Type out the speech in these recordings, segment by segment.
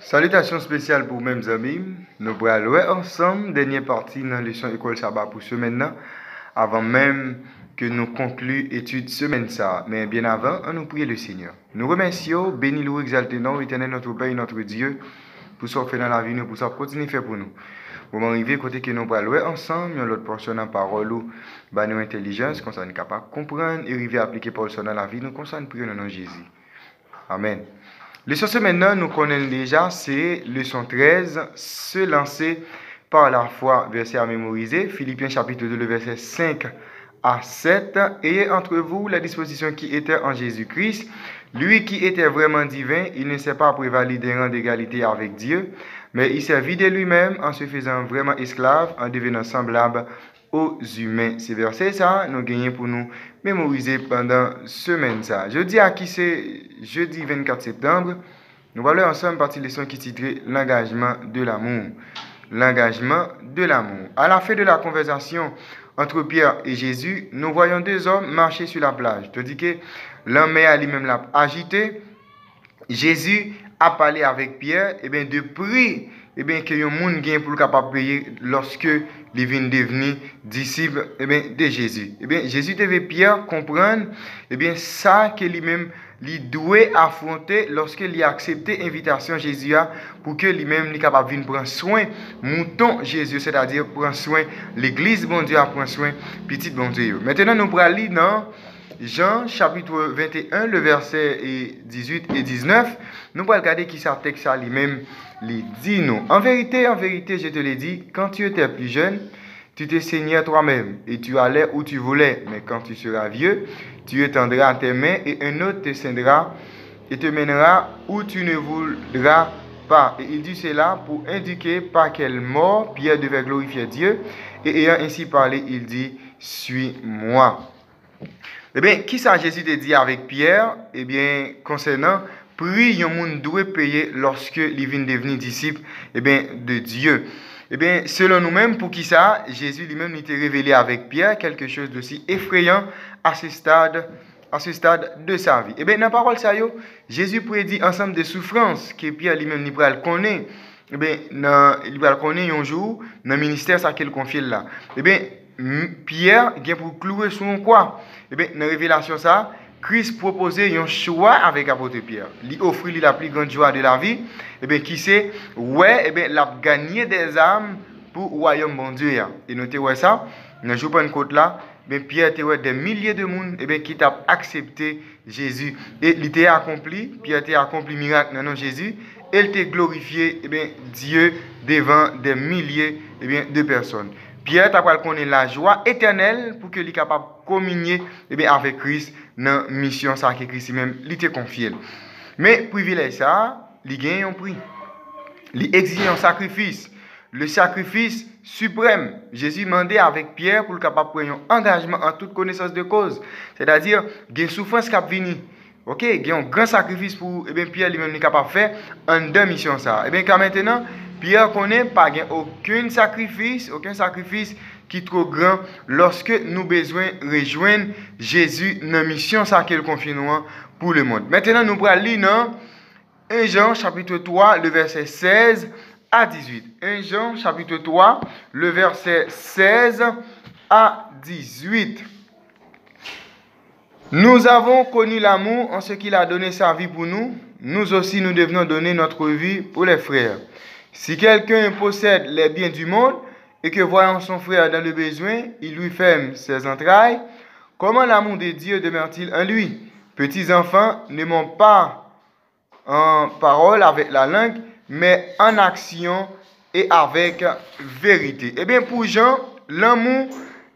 Salutations spéciales pour mes amis. Nous allons ensemble, dernière partie dans la leçon École Sabbat pour semaine là, avant même que nous concluions l'étude semaine ça. Mais bien avant, on nous prie le Seigneur. Nous remercions, bénis nous, exaltez nous, éternel notre Père et notre Dieu, pour ce qu'on fait dans la vie, nous, pour ce qu'on continue à faire pour nous. Pour arriver côté que nous allons ensemble, nous l'autre portion en parole ou bah nous intelligence, qu'on soit capable de comprendre et arriver à appliquer pour ça dans la vie, nous concerne prier au nom de Jésus. Amen. Leçon semaine maintenant, nous connaissons déjà, c'est leçon 13, se lancer par la foi, verset à mémoriser, Philippiens chapitre 2, le verset 5 à 7. Ayez entre vous la disposition qui était en Jésus-Christ, lui qui était vraiment divin, il ne s'est pas prévalu des rangs d'égalité avec Dieu, mais il s'est vidé lui-même en se faisant vraiment esclave, en devenant semblable aux humains. Ces versets, ça, nous gagnons pour nous mémoriser pendant semaine ça. Jeudi à qui c'est jeudi 24 septembre, nous allons ensemble partir leçon qui titrée l'engagement de l'amour. L'engagement de l'amour. À la fin de la conversation entre Pierre et Jésus, nous voyons deux hommes marcher sur la plage. Tandis que l'homme à lui-même l'a agité, Jésus a parlé avec Pierre, et bien de prix, et bien que le monde gagne pour capable payer lorsque il vient devenir disciple de Jésus. Et bien Jésus devait Pierre comprendre et bien ça que lui-même il doit affronter lorsqu'il a accepté l'invitation de Jésus pour que lui-même est capable de venir prendre soin mouton Jésus, c'est-à-dire prendre soin l'église bon Dieu, prendre soin petit bon Dieu. Maintenant nous allons lire dans Jean chapitre 21, le verset 18 et 19, nous allons regarder qui ça texte ça lui-même lui dit nous. En vérité, je te l'ai dit, quand tu étais plus jeune, tu te saignais toi-même et tu allais où tu voulais. Mais quand tu seras vieux, tu étendras tes mains et un autre te ceindra et te mènera où tu ne voudras pas. Et il dit cela pour indiquer par quelle mort Pierre devait glorifier Dieu. Et ayant ainsi parlé, il dit, suis-moi. Eh bien, qui ça Jésus te dit avec Pierre? Eh bien, concernant prix, un monde doit payer lorsque il vient devenir disciple de Dieu. Eh bien, selon nous-mêmes, pour qui ça, Jésus lui-même il t'a révélé avec Pierre quelque chose d'aussi effrayant à ce stade de sa vie. Eh bien, dans la parole, ça, Jésus prédit ensemble de souffrances que Pierre lui-même il le connaît. Eh bien, il va le connaître un jour dans le ministère ça qu'il confie là. Eh bien, Pierre vient pour clouer sur un quoi. Eh bien, dans la révélation ça, Christ proposait un choix avec l'apôtre Pierre. Il offrit la plus grande joie de la vie. Eh bien, qui c'est? Ouais, eh bien, il a gagné des âmes pour le royaume bon Dieu. Et notez ouais ça, dans le jour Pentecôte là, eh Pierre était des milliers de monde eh bien, qui t'a accepté Jésus. Et il était accompli, Pierre a accompli miracle dans Jésus. Et il t'a glorifié eh bien, Dieu devant des milliers eh bien, de personnes. Pierre t'a connaître la joie éternelle pour qu'il soit capable de communier avec Christ dans la mission que Christ même lui t'a confié. Mais privilège ça, il gagne un prix. Il exige un sacrifice. Le sacrifice suprême. Jésus demandait avec Pierre pour le capable de prendre un engagement en toute connaissance de cause. C'est-à-dire, il y a une souffrance qui a venu. Ok, il y a un grand sacrifice pour Pierre lui-même capable de faire en deux missions ça. Et bien quand maintenant, Pierre connaît pas aucun sacrifice qui est trop grand lorsque nous besoin rejoindre Jésus dans la mission ça qu'il confie nous pour le monde. Maintenant nous allons lire dans 1 Jean chapitre 3 le verset 16 à 18. 1 Jean chapitre 3 le verset 16 à 18. Nous avons connu l'amour en ce qu'il a donné sa vie pour nous. Nous aussi, nous devons donner notre vie pour les frères. Si quelqu'un possède les biens du monde et que voyant son frère dans le besoin, il lui ferme ses entrailles, comment l'amour de Dieu demeure-t-il en lui? Petits enfants, ne mentent pas en parole avec la langue, mais en action et avec vérité. Eh bien, pour Jean, l'amour,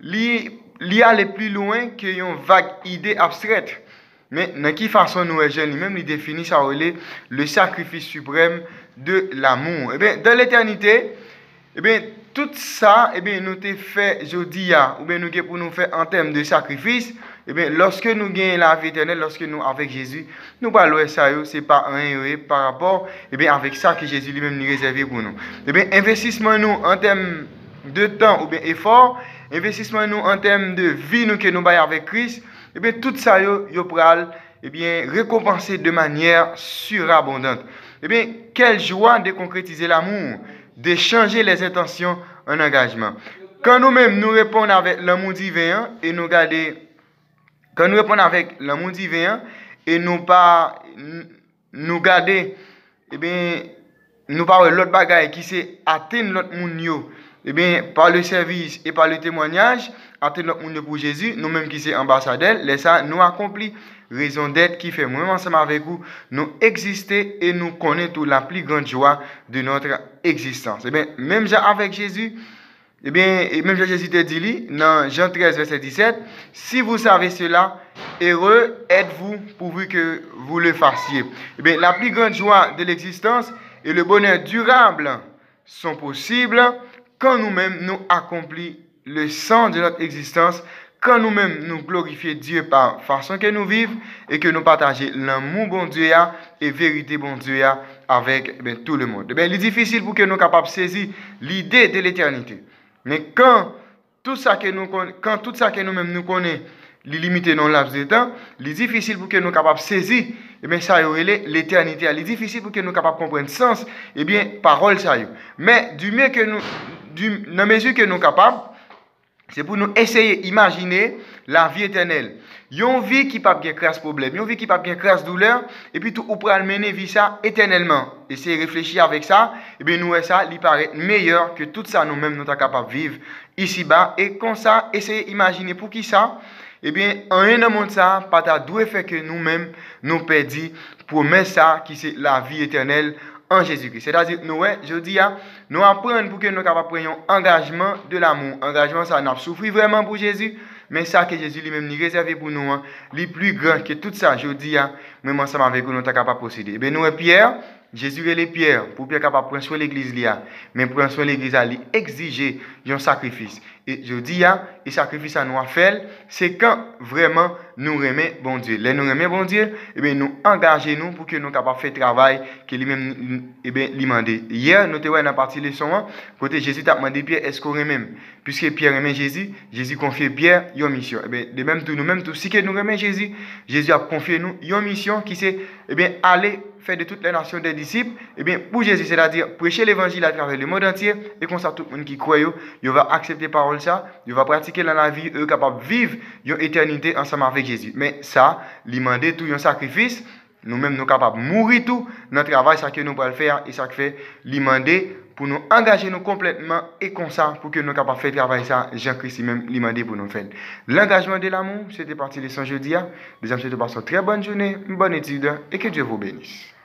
il aller plus loin qu'une vague idée abstraite. Mais dans quelle façon nous jeunes lui-même il définit ça le sacrifice suprême de l'amour. Eh bien dans l'éternité, eh bien tout ça eh bien nous t'ai fait aujourd'hui ou bien nous pour nous faire en termes de sacrifice, eh bien lorsque nous gagnons la vie éternelle, lorsque nous avec Jésus, nous parlons ça c'est pas rien par rapport eh bien avec ça que Jésus lui-même nous réservé pour nous. Eh bien investissement nous en termes de temps ou bien effort, investissement nous en termes de vie nous que nous baillons avec Christ, et bien tout ça yo pral et bien récompensé de manière surabondante. Eh bien, quelle joie de concrétiser l'amour, de changer les intentions en engagement. Quand nous-mêmes nous répondons avec l'amour divin et nous garder, quand nous répondons avec l'amour divin et nous pas nous garder, eh bien, nous parlons l'autre bagaille qui c'est atteindre l'autre monde, eh bien, par le service et par le témoignage, atteindre l'autre monde pour Jésus, nous-mêmes qui c'est ambassadeurs, laissez ça nous accomplir. Raison d'être qui fait moi ensemble avec vous, nous exister et nous connaître la plus grande joie de notre existence. Eh bien, même avec Jésus, eh bien, même Jésus te dit dans Jean 13, verset 17, si vous savez cela, heureux êtes-vous pourvu que vous le fassiez. Eh bien, la plus grande joie de l'existence et le bonheur durable sont possibles quand nous-mêmes nous accomplissons le sens de notre existence, quand nous-mêmes nous glorifions Dieu par façon que nous vivons et que nous partageons l'amour bon Dieu et vérité bon Dieu avec tout le monde. Il est difficile pour que nous soyons capables de saisir l'idée de l'éternité. Mais quand tout ça que nous-mêmes nous connaissons, les limiter dans le laps de temps, il est difficile pour que nous soyons capables de saisir, eh bien, ça y est, l'éternité. Il est difficile pour que nous soyons capables de comprendre le sens, eh bien, parole ça y est. Mais dans la mesure que nous sommes capables, c'est pour nous essayer d'imaginer la vie éternelle. Une vie qui n'a pas de crasse problème, une vie qui n'a pas de crasse douleur, et puis tout, on peut mener vie ça éternellement. Essayer de réfléchir avec ça, et bien nous, ça, il paraît meilleur que tout ça nous-mêmes, nous sommes capables de vivre ici-bas. Et comme ça, essayer d'imaginer pour qui ça, eh bien, en un monde ça, pas ta doué fait que nous-mêmes, nous perdons pour mettre ça, qui c'est la vie éternelle en Jésus-Christ. C'est-à-dire, nous, je dis, nous apprenons pour que nous prenions engagement de l'amour. Engagement, ça, nous souffert vraiment pour Jésus, mais ça que Jésus lui-même nous réservé pour nous, les plus grand que tout ça, je dis, même ensemble avec nous, nous sommes capables de posséder. Eh bien, nous, Pierre, Jésus et les pierres, pour Pierre capable de prendre soin de l'église, mais prendre soin de l'église, il exige un sacrifice. Et je dis, et sacrifice à nous à faire, c'est quand vraiment nous remet bon Dieu. Là, nous remet bon Dieu, eh bien, nous engageons pour que nous soyons capables de faire le travail que lui-même, eh bien, lui demandé. Hier, nous avons dans la partie leçon 1, côté Jésus t'a demandé Pierre, est-ce qu'on remet? Puisque Pierre remet Jésus, Jésus confie Pierre une mission. Eh bien, de même tout, nous-mêmes, tout, si que nous remet Jésus, Jésus a confié nous une mission qui c'est, eh bien, aller faire de toutes les nations des disciples, eh bien, pour Jésus, c'est-à-dire prêcher l'évangile à travers le monde entier, et comme ça, tout le monde qui croit, il va accepter parole ça, il va pratiquer dans la vie, il capable de vivre une éternité ensemble avec Jésus. Mais ça, il demande tout un sacrifice, nous-mêmes, nous sommes capables de mourir tout, notre travail, ça que nous pouvons le faire, et ça que fait, il demande pour nous engager nous complètement, et comme ça, pour que nous soyons capables de faire le travail, ça, Jean-Christ même, il demande pour nous faire. L'engagement de l'amour, c'était parti de son jeudi. Les amis, je te passe une très bonne journée, une bonne étude, et que Dieu vous bénisse.